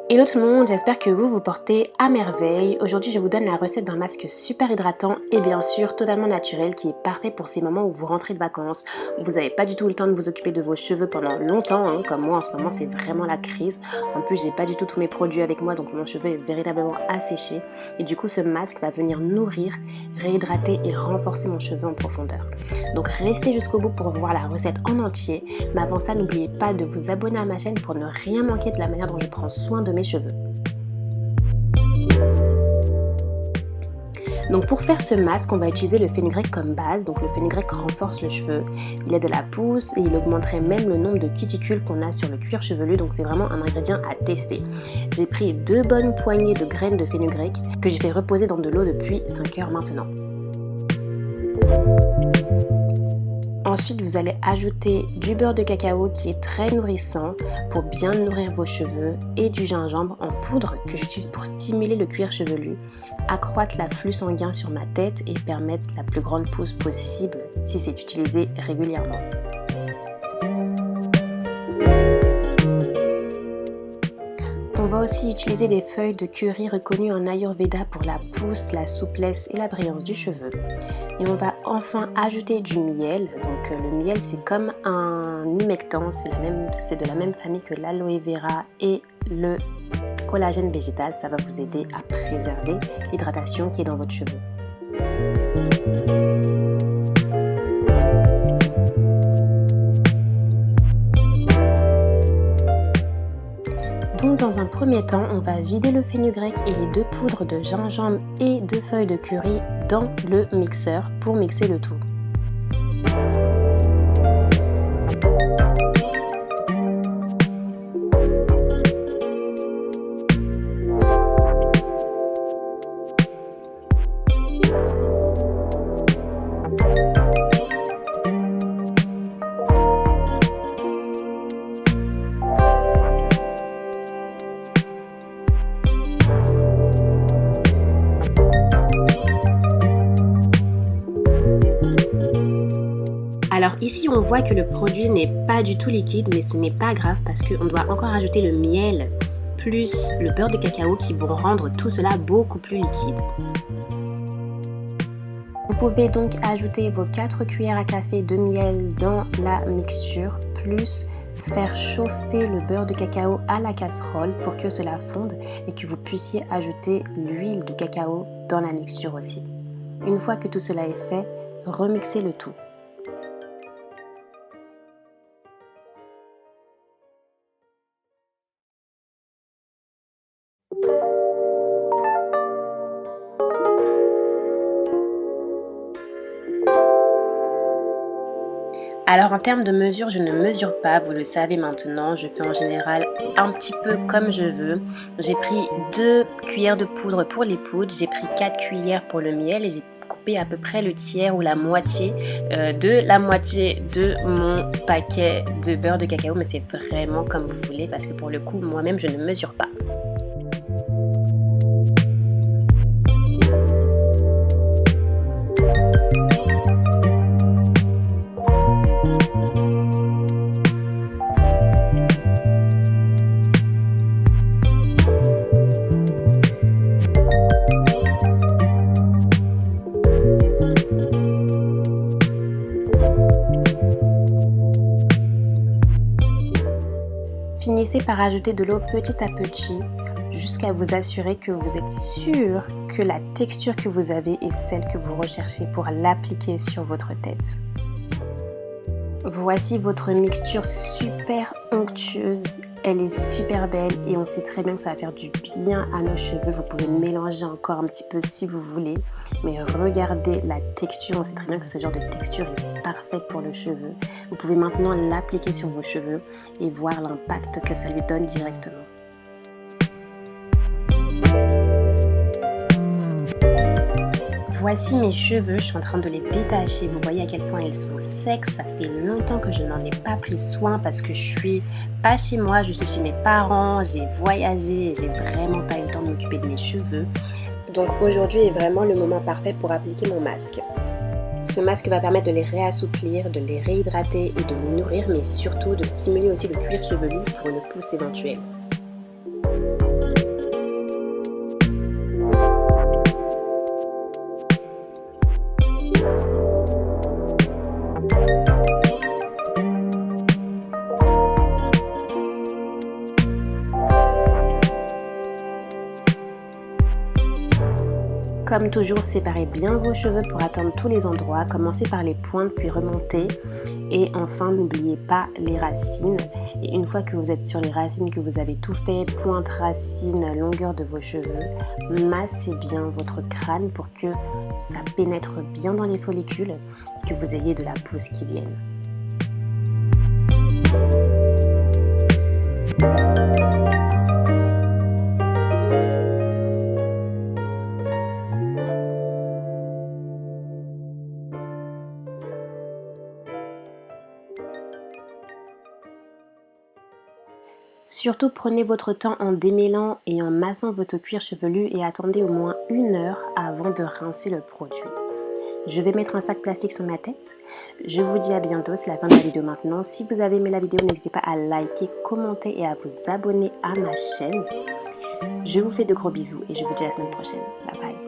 Hello tout le monde, j'espère que vous vous portez à merveille. Aujourd'hui je vous donne la recette d'un masque super hydratant et bien sûr totalement naturel qui est parfait pour ces moments où vous rentrez de vacances, où vous n'avez pas du tout le temps de vous occuper de vos cheveux pendant longtemps, comme moi en ce moment c'est vraiment la crise. En plus j'ai pas du tout tous mes produits avec moi donc mon cheveu est véritablement asséché et du coup ce masque va venir nourrir, réhydrater et renforcer mon cheveu en profondeur. Donc restez jusqu'au bout pour voir la recette en entier, mais avant ça n'oubliez pas de vous abonner à ma chaîne pour ne rien manquer de la manière dont je prends soin de mes cheveux. Donc pour faire ce masque, on va utiliser le fenugrec comme base. Donc le fenugrec renforce le cheveu, il aide à la pousse et il augmenterait même le nombre de cuticules qu'on a sur le cuir chevelu. Donc c'est vraiment un ingrédient à tester. J'ai pris 2 bonnes poignées de graines de fenugrec que j'ai fait reposer dans de l'eau depuis 5 heures maintenant. Ensuite, vous allez ajouter du beurre de cacao qui est très nourrissant pour bien nourrir vos cheveux et du gingembre en poudre que j'utilise pour stimuler le cuir chevelu, accroître l'afflux sanguin sur ma tête et permettre la plus grande pousse possible si c'est utilisé régulièrement. On va aussi utiliser des feuilles de curry reconnues en Ayurveda pour la pousse, la souplesse et la brillance du cheveu. Et on va enfin ajouter du miel. Donc le miel c'est comme un humectant, c'est de la même famille que l'aloe vera et le collagène végétal. Ça va vous aider à préserver l'hydratation qui est dans votre cheveu. Donc dans un premier temps, on va vider le fenugrec et les 2 poudres de gingembre et 2 feuilles de curry dans le mixeur pour mixer le tout. Alors ici on voit que le produit n'est pas du tout liquide, mais ce n'est pas grave parce qu'on doit encore ajouter le miel plus le beurre de cacao qui vont rendre tout cela beaucoup plus liquide. Vous pouvez donc ajouter vos 4 cuillères à café de miel dans la mixture, plus faire chauffer le beurre de cacao à la casserole pour que cela fonde et que vous puissiez ajouter l'huile de cacao dans la mixture aussi. Une fois que tout cela est fait, remixez le tout. Alors en termes de mesure, je ne mesure pas, vous le savez maintenant, je fais en général un petit peu comme je veux. J'ai pris 2 cuillères de poudre pour les poudres, j'ai pris 4 cuillères pour le miel et j'ai coupé à peu près le tiers ou la moitié de mon paquet de beurre de cacao, mais c'est vraiment comme vous voulez parce que pour le coup, moi-même je ne mesure pas. Finissez par ajouter de l'eau petit à petit jusqu'à vous assurer que vous êtes sûr que la texture que vous avez est celle que vous recherchez pour l'appliquer sur votre tête. Voici votre mixture super onctueuse, elle est super belle et on sait très bien que ça va faire du bien à nos cheveux. Vous pouvez mélanger encore un petit peu si vous voulez, mais regardez la texture, on sait très bien que ce genre de texture est parfaite pour le cheveu. Vous pouvez maintenant l'appliquer sur vos cheveux et voir l'impact que ça lui donne directement. Voici mes cheveux, je suis en train de les détacher, vous voyez à quel point ils sont secs, ça fait longtemps que je n'en ai pas pris soin parce que je suis pas chez moi, je suis chez mes parents, j'ai voyagé et j'ai vraiment pas eu le temps de m'occuper de mes cheveux. Donc aujourd'hui est vraiment le moment parfait pour appliquer mon masque. Ce masque va permettre de les réassouplir, de les réhydrater et de les nourrir, mais surtout de stimuler aussi le cuir chevelu pour une pousse éventuelle. Comme toujours, séparez bien vos cheveux pour atteindre tous les endroits. Commencez par les pointes puis remontez. Et enfin, n'oubliez pas les racines. Et une fois que vous êtes sur les racines, que vous avez tout fait, pointe, racines, longueur de vos cheveux, massez bien votre crâne pour que ça pénètre bien dans les follicules et que vous ayez de la pousse qui vienne. Surtout prenez votre temps en démêlant et en massant votre cuir chevelu et attendez au moins 1 heure avant de rincer le produit. Je vais mettre un sac plastique sur ma tête. Je vous dis à bientôt, c'est la fin de la vidéo maintenant. Si vous avez aimé la vidéo, n'hésitez pas à liker, commenter et à vous abonner à ma chaîne. Je vous fais de gros bisous et je vous dis à la semaine prochaine. Bye bye.